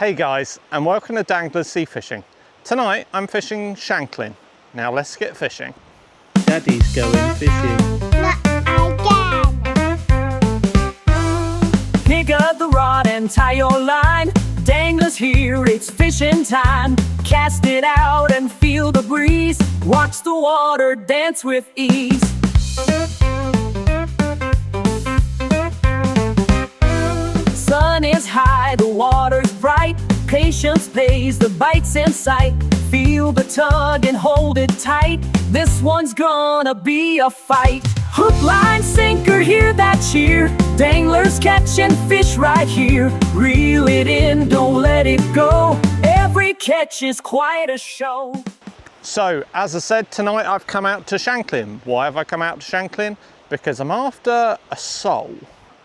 Hey guys, and welcome to Dan-gler Sea Fishing. Tonight I'm fishing Shanklin. Now let's get fishing. Daddy's going fishing. Not again. Pick up the rod and tie your line. Dangler's here, it's fishing time. Cast it out and feel the breeze. Watch the water dance with ease. Sun is high, the water's bright. Patience pays, the bite's in sight. Feel the tug and hold it tight. This one's gonna be a fight. Hook, line, sinker, hear that cheer. Danglers catching fish right here. Reel it in, don't let it go. Every catch is quite a show. So, as I said, tonight I've come out to Shanklin. Why have I come out to Shanklin? Because I'm after a sole.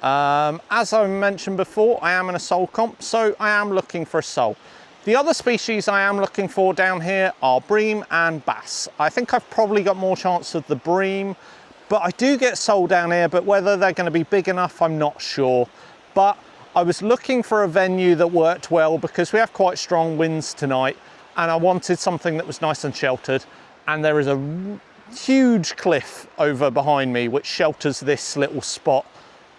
As I mentioned before, I am in a sole comp, so I am looking for a sole. The other species I am looking for down here are bream and bass. I think I've probably got more chance of the bream, but I do get sole down here, but whether they're going to be big enough, I'm not sure. But I was looking for a venue that worked well because we have quite strong winds tonight, and I wanted something that was nice and sheltered. And there is a huge cliff over behind me which shelters this little spot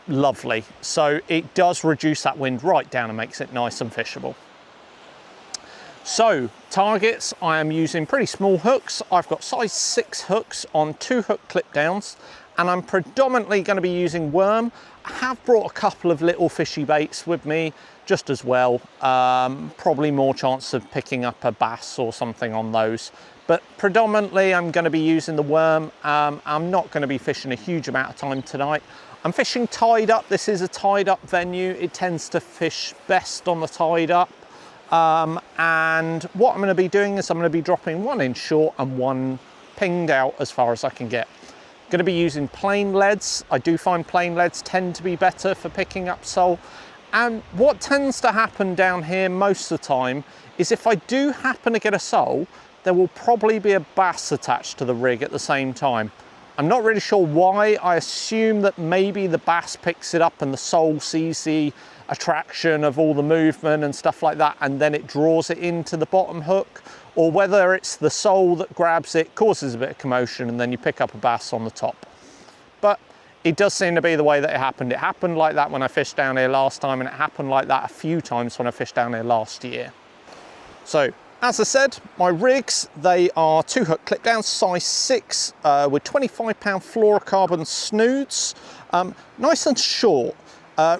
lovely. So it does reduce that wind right down and makes it nice and fishable. So targets, I am using pretty small hooks. I've got size 6 hooks on 2 hook clip downs, and I'm predominantly going to be using worm. I have brought a couple of little fishy baits with me just as well. Probably more chance of picking up a bass or something on those. But predominantly I'm going to be using the worm. I'm not going to be fishing a huge amount of time tonight. I'm fishing tied up. This is a tied up venue. It tends to fish best on the tied up. And what I'm going to be doing is I'm going to be dropping one in short and one pinged out as far as I can get. I'm going to be using plain leads. I do find plain leads tend to be better for picking up sole. And what tends to happen down here most of the time is if I do happen to get a sole, there will probably be a bass attached to the rig at the same time. I'm not really sure why. I assume that maybe the bass picks it up and the sole sees the attraction of all the movement and stuff like that, and then it draws it into the bottom hook, or whether it's the sole that grabs it, causes a bit of commotion, and then you pick up a bass on the top. But it does seem to be the way that it happened. It happened like that when I fished down here last time, and it happened like that a few times when I fished down here last year. So, as I said, my rigs, they are 2 hook clip down, size 6, with 25-pound fluorocarbon snoods, nice and short.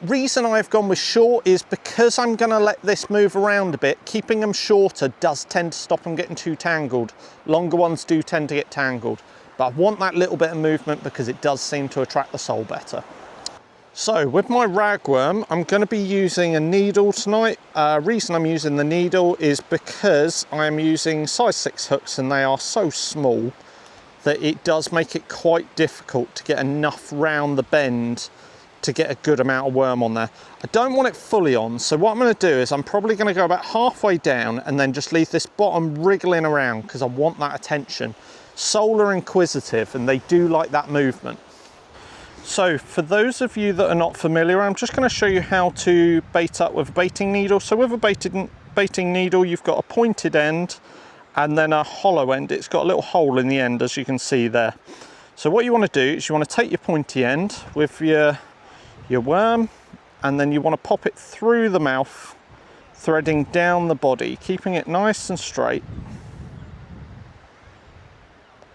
Reason I've gone with short is because I'm going to let this move around a bit. Keeping them shorter does tend to stop them getting too tangled. Longer ones do tend to get tangled, but I want that little bit of movement because it does seem to attract the sole better. So with my ragworm, I'm going to be using a needle tonight. Reason I'm using the needle is because I'm using size 6 hooks and they are so small that it does make it quite difficult to get enough round the bend to get a good amount of worm on there. I don't want it fully on, so what I'm going to do is I'm probably going to go about halfway down and then just leave this bottom wriggling around because I want that attention. Sole are inquisitive and they do like that movement. So for those of you that are not familiar, I'm just going to show you how to bait up with a baiting needle. So with a baiting needle, you've got a pointed end and then a hollow end. It's got a little hole in the end, as you can see there. So what you want to do is you want to take your pointy end with your worm, and then you want to pop it through the mouth, threading down the body, keeping it nice and straight.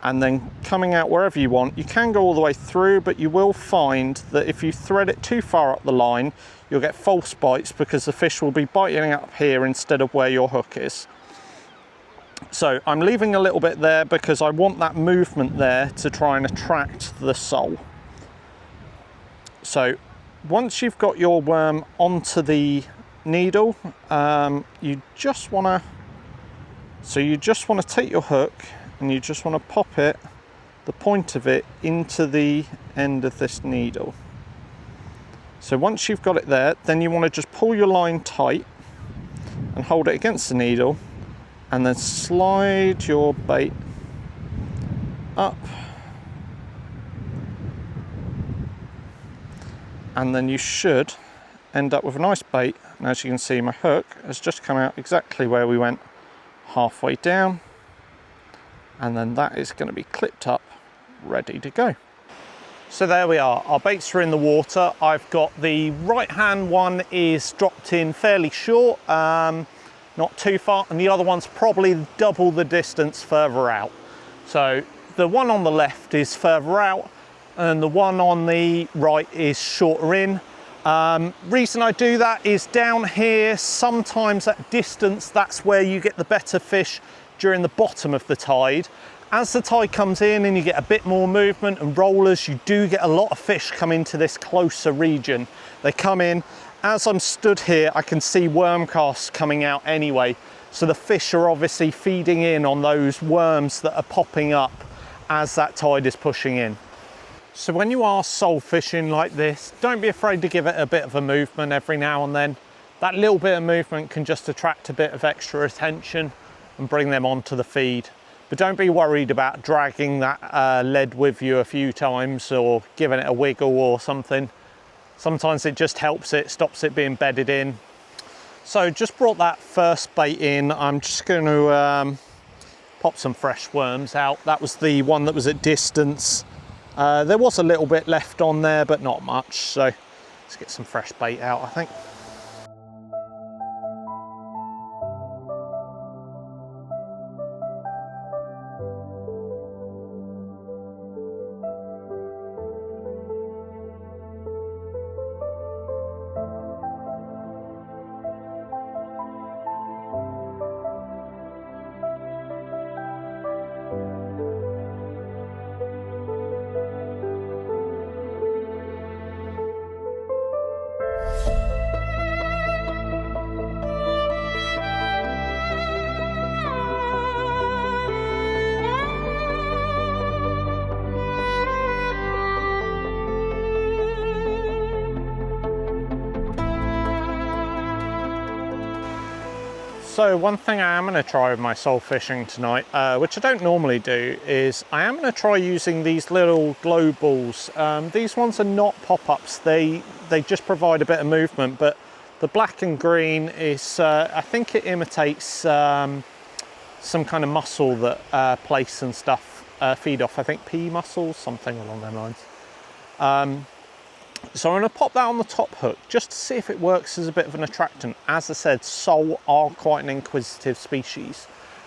And then coming out wherever you want. You can go all the way through, but you will find that if you thread it too far up the line, you'll get false bites because the fish will be biting up here instead of where your hook is. So I'm leaving a little bit there because I want that movement there to try and attract the sole. So once you've got your worm onto the needle, you just want to take your hook and you just want to pop it, the point of it, into the end of this needle. So once you've got it there, then you want to just pull your line tight and hold it against the needle, and then slide your bait up, and then you should end up with a nice bait And as you can see, my hook has just come out exactly where we went, halfway down. And then that is going to be clipped up, ready to go. So there we are, our baits are in the water. I've got the right hand one is dropped in fairly short, not too far, and the other one's probably double the distance further out. So the one on the left is further out and the one on the right is shorter in. Reason I do that is down here, sometimes at distance, that's where you get the better fish during the bottom of the tide. As the tide comes in and you get a bit more movement and rollers, you do get a lot of fish come into this closer region. They come in. As I'm stood here, I can see worm casts coming out anyway. So the fish are obviously feeding in on those worms that are popping up as that tide is pushing in. So when you are sole fishing like this, don't be afraid to give it a bit of a movement every now and then. That little bit of movement can just attract a bit of extra attention and bring them onto the feed. But don't be worried about dragging that lead with you a few times or giving it a wiggle or something. Sometimes it just helps it, stops it being bedded in. So just brought that first bait in. I'm just going to pop some fresh worms out. That was the one that was at distance. There was a little bit left on there, but not much. So let's get some fresh bait out, I think. So one thing I am going to try with my sole fishing tonight, which I don't normally do, is I am going to try using these little glow balls. These ones are not pop-ups, they just provide a bit of movement, but the black and green is, I think it imitates some kind of mussel that plaice and stuff feed off. I think pea mussels, something along those lines. So I'm going to pop that on the top hook just to see if it works as a bit of an attractant. As I said, sole are quite an inquisitive species.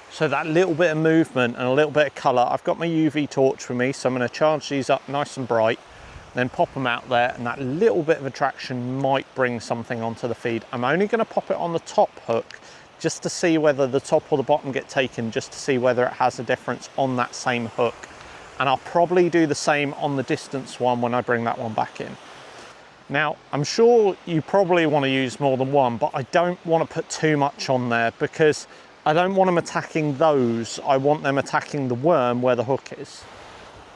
So that little bit of movement and a little bit of colour. I've got my UV torch with me, so I'm going to charge these up nice and bright, then pop them out there, and that little bit of attraction might bring something onto the feed. I'm only going to pop it on the top hook just to see whether the top or the bottom get taken, just to see whether it has a difference on that same hook. And I'll probably do the same on the distance one when I bring that one back in. Now, I'm sure you probably want to use more than one, but I don't want to put too much on there because I don't want them attacking those. I want them attacking the worm where the hook is.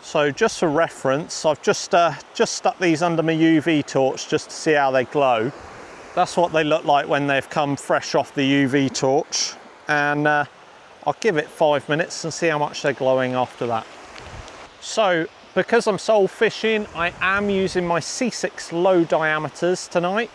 So just for reference, I've just stuck these under my UV torch just to see how they glow. That's what they look like when they've come fresh off the UV torch. And I'll give it 5 minutes and see how much they're glowing after that. So, because I'm sole fishing, I am using my C6 low diameters tonight,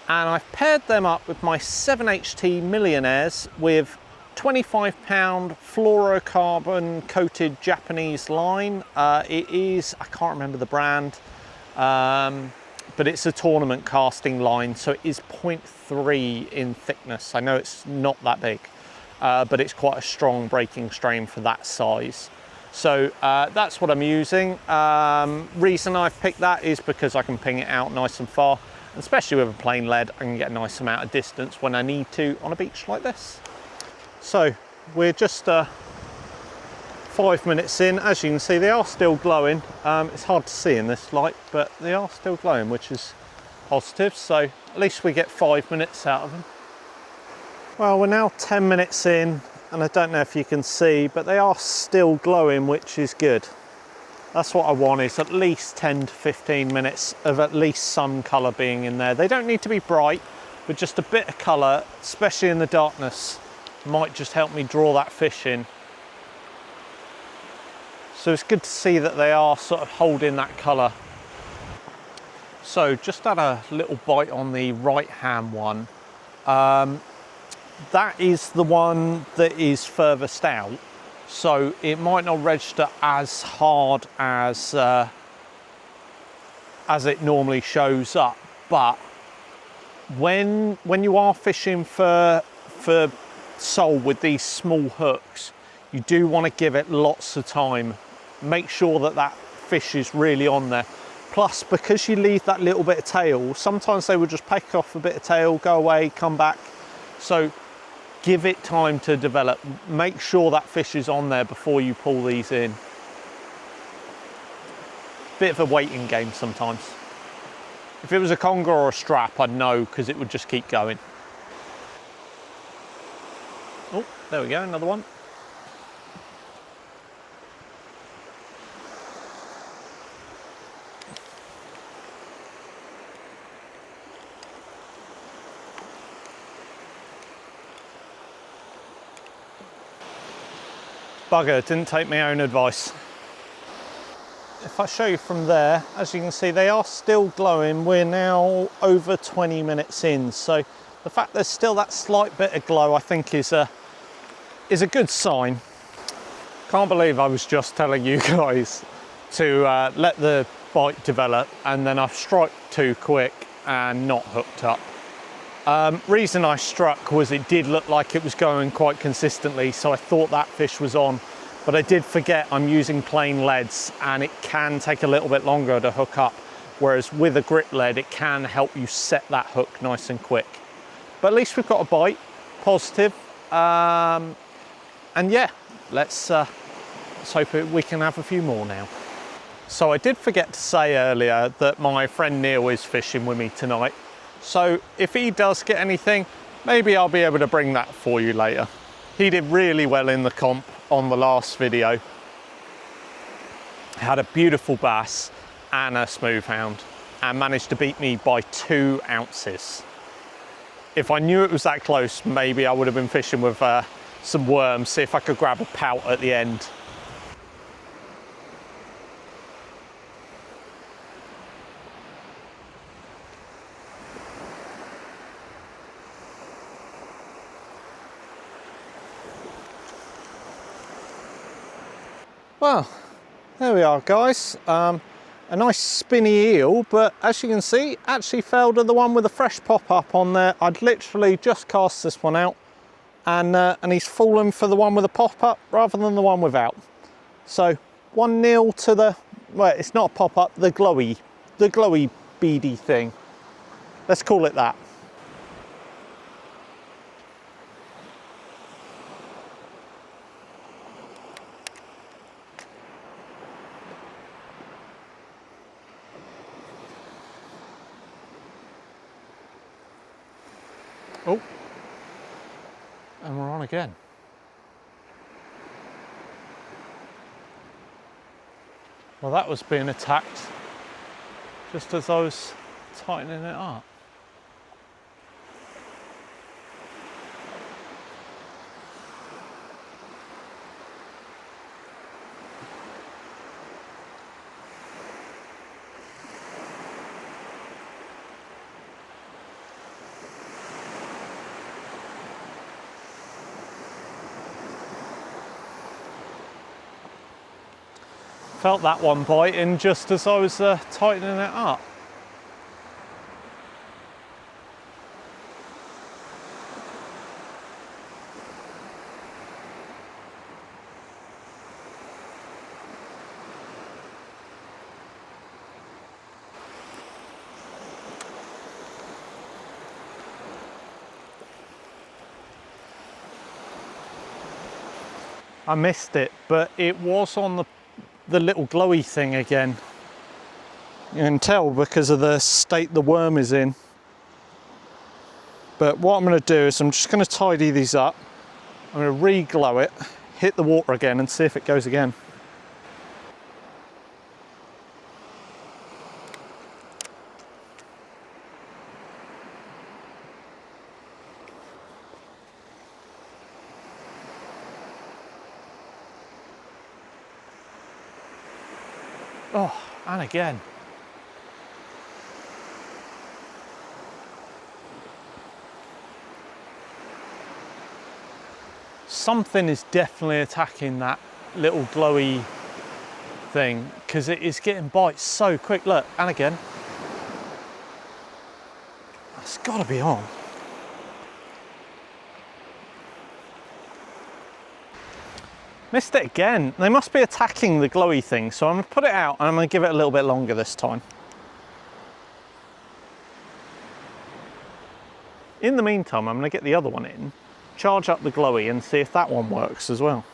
and I've paired them up with my 7HT Millionaires with 25-pound fluorocarbon coated Japanese line. It is, I can't remember the brand, but it's a tournament casting line, so it is 0.3 in thickness. I know it's not that big, but it's quite a strong breaking strain for that size. So that's what I'm using. Reason I've picked that is because I can ping it out nice and far, especially with a plain lead. I can get a nice amount of distance when I need to on a beach like this. So we're just 5 minutes in. As you can see, they are still glowing. It's hard to see in this light, but they are still glowing, which is positive. So at least we get 5 minutes out of them. Well, we're now 10 minutes in, and I don't know if you can see, but they are still glowing, which is good. That's what I want, is at least 10 to 15 minutes of at least some colour being in there. They don't need to be bright, but just a bit of colour, especially in the darkness, might just help me draw that fish in. So it's good to see that they are sort of holding that colour. So just had a little bite on the right hand one. That is the one that is furthest out, so it might not register as hard as it normally shows up. But when you are fishing for sole with these small hooks, you do want to give it lots of time. Make sure that that fish is really on there. Plus, because you leave that little bit of tail, sometimes they will just peck off a bit of tail, go away, come back. So give it time to develop. Make sure that fish is on there before you pull these in. Bit of a waiting game sometimes. If it was a conger or a strap, I'd know, because it would just keep going. Oh, there we go, another one. Bugger, didn't take my own advice. If I show you from there, as you can see, they are still glowing. We're now over 20 minutes in, so the fact there's still that slight bit of glow, I think is a good sign. Can't believe I was just telling you guys to let the bite develop, and then I've struck too quick and not hooked up. Reason I struck was it did look like it was going quite consistently, so I thought that fish was on, but I did forget I'm using plain leads and it can take a little bit longer to hook up, whereas with a grip lead it can help you set that hook nice and quick. But at least we've got a bite, positive, and yeah, let's hope we can have a few more now. So I did forget to say earlier that my friend Neil is fishing with me tonight. So if he does get anything, maybe I'll be able to bring that for you later. He did really well in the comp on the last video. Had a beautiful bass and a smooth hound and managed to beat me by 2 ounces. If I knew it was that close, maybe I would have been fishing with some worms, see if I could grab a pout at the end. Well, there we are, guys. A nice spinny eel, but as you can see, actually fell to the one with a fresh pop-up on there. I'd literally just cast this one out, and he's fallen for the one with a pop-up rather than the one without. So 1-0 to the, well, it's not a pop-up, the glowy beady thing. Let's call it that. Oh, and we're on again. Well, that was being attacked just as I was tightening it up. Felt that one biting just as I was tightening it up. I missed it, but it was on the little glowy thing again. You can tell because of the state the worm is in. But what I'm going to do is I'm just going to tidy these up. I'm going to re-glow it, hit the water again and see if it goes again. Oh, and again. Something is definitely attacking that little glowy thing, because it is getting bites so quick. Look, and again. It's got to be on. Missed it again. They must be attacking the glowy thing, so I'm going to put it out and I'm going to give it a little bit longer this time. In the meantime, I'm going to get the other one in, charge up the glowy and see if that one works as well.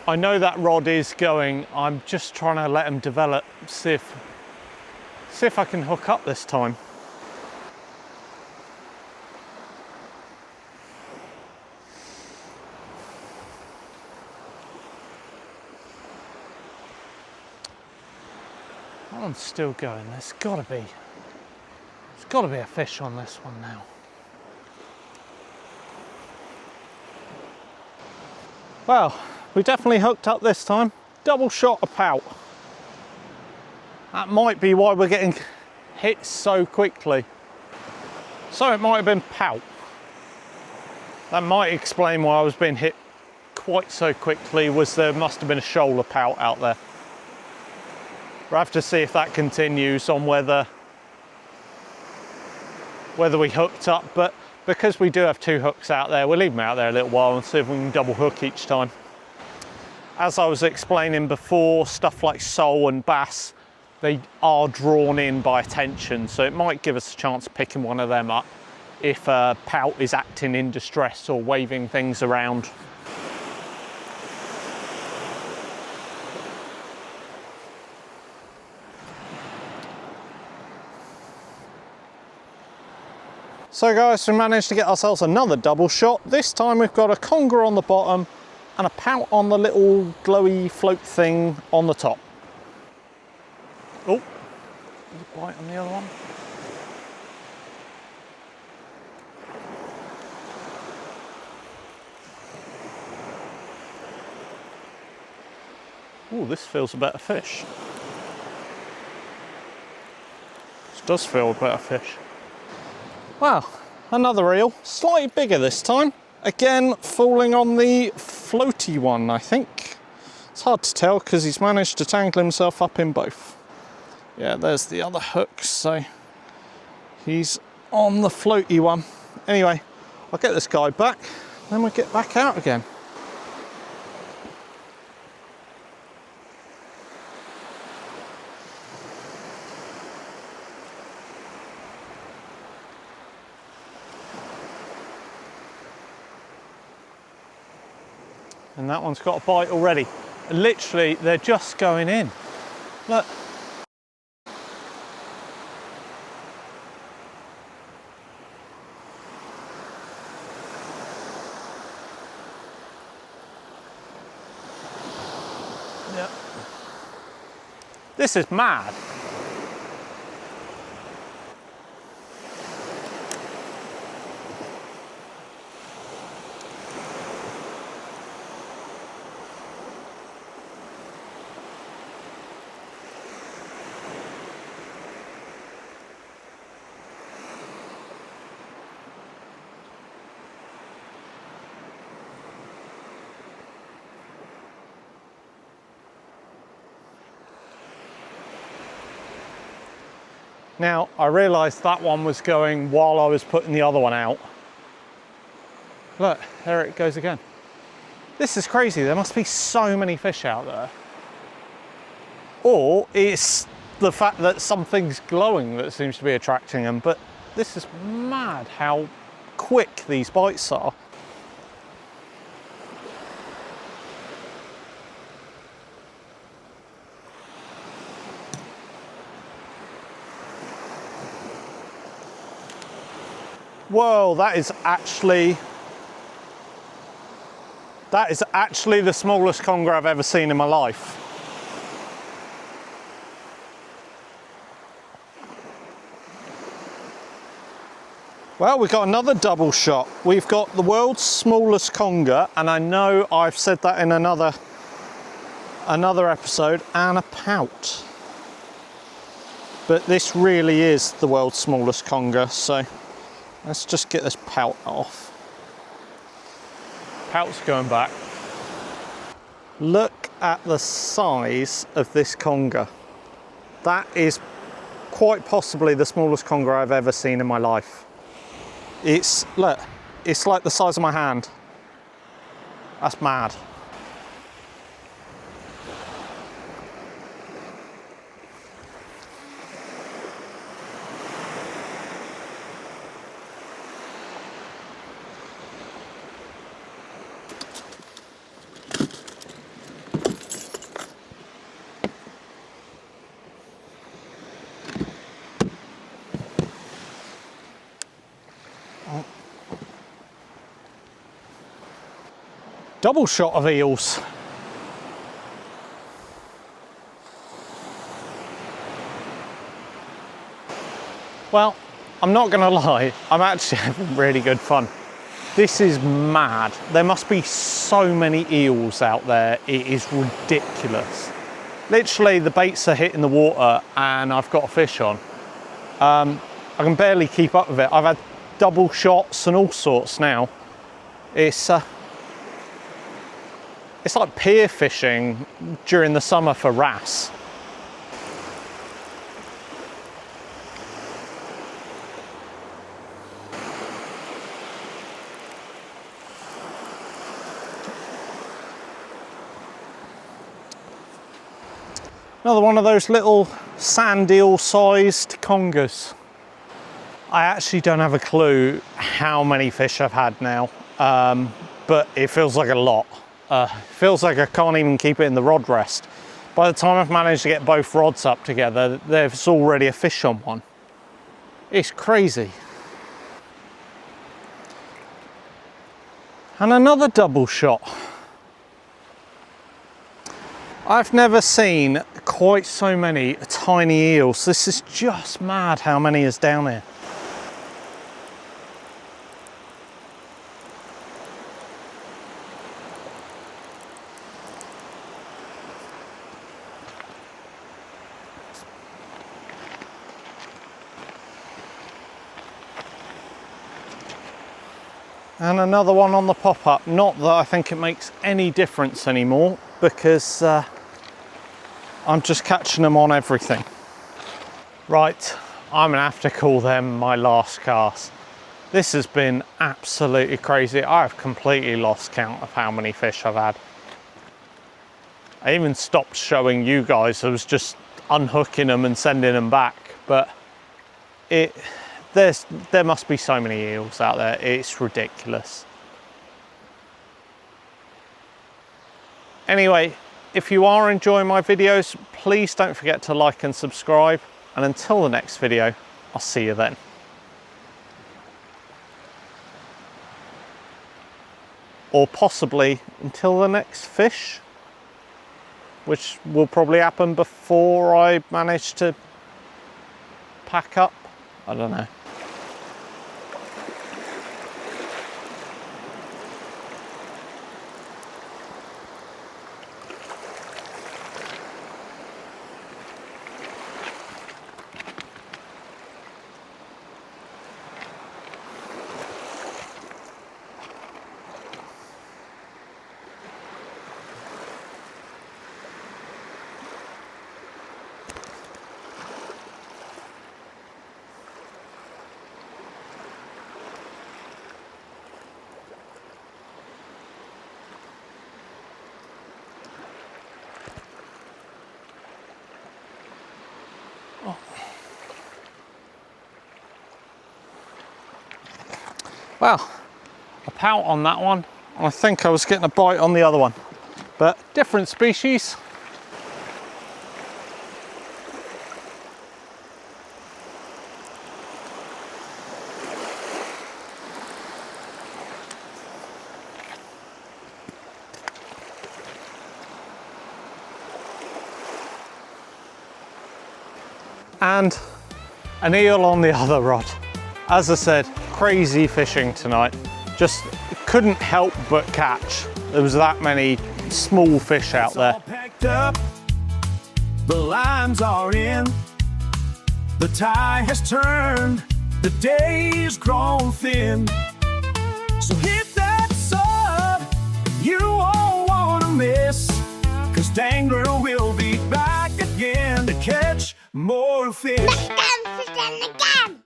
I know that rod is going. I'm just trying to let him develop, see if I can hook up this time. That one's still going. There's got to be a fish on this one now. Well, we definitely hooked up this time. Double shot of pout. That might be why we're getting hit so quickly. So it might have been pout. That might explain why I was being hit quite so quickly, was there must have been a shoal of pout out there. We'll have to see if that continues on whether we hooked up, but because we do have two hooks out there, we'll leave them out there a little while and see if we can double hook each time. As I was explaining before, stuff like sole and bass, they are drawn in by attention, so it might give us a chance of picking one of them up if a pout is acting in distress or waving things around. So guys, we managed to get ourselves another double shot. This time we've got a conger on the bottom and a pout on the little glowy float thing on the top. Oh, there's a bite on the other one. Oh, this feels a better fish. This does feel a better fish. Wow, another eel, slightly bigger this time. Again, falling on the floaty one, I think. It's hard to tell because he's managed to tangle himself up in both. Yeah, there's the other hook, so he's on the floaty one. Anyway, I'll get this guy back, then we'll get back out again. And that one's got a bite already. Literally, they're just going in. Look. Yep. This is mad. Now, I realised that one was going while I was putting the other one out. Look, there it goes again. This is crazy, there must be so many fish out there. Or it's the fact that something's glowing that seems to be attracting them, but this is mad how quick these bites are. Whoa, that is actually the smallest conger I've ever seen in my life. Well, we've got another double shot. We've got the world's smallest conger, and I know I've said that in another episode, and a pout. But this really is the world's smallest conger, so let's just get this pout off. Pout's going back. Look at the size of this conger. That is quite possibly the smallest conger I've ever seen in my life. Look, it's like the size of my hand. That's mad. Double shot of eels. Well, I'm not gonna lie, I'm actually having really good fun. This is mad. There must be so many eels out there, it is ridiculous. Literally, the baits are hitting the water and I've got a fish on. I can barely keep up with it. I've had double shots and all sorts now. It's like pier fishing during the summer for wrasse. Another one of those little sand eel sized congers. I actually don't have a clue how many fish I've had now, but it feels like a lot. Feels like I can't even keep it in the rod rest. By the time I've managed to get both rods up together, there's already a fish on one. It's crazy. And another double shot. I've never seen quite so many tiny eels. This is just mad how many is down here. And another one on the pop-up. Not that I think it makes any difference anymore, because I'm just catching them on everything. Right, I'm gonna have to call them my last cast. This has been absolutely crazy. I've completely lost count of how many fish I've had. I even stopped showing you guys. I was just unhooking them and sending them back, but there must be so many eels out there, it's ridiculous. Anyway, if you are enjoying my videos, please don't forget to like and subscribe, and until the next video, I'll see you then. Or possibly until the next fish, which will probably happen before I manage to pack up. I don't know. Well, a pout on that one. I think I was getting a bite on the other one, but different species. And an eel on the other rod. As I said, crazy fishing tonight. Just couldn't help but catch. There was that many small fish out there. All packed up, the lines are in, the tide has turned, the day's grown thin. So hit that sub, you won't wanna miss, 'cause Dan-gler will be back again to catch more fish. Again, fish and again.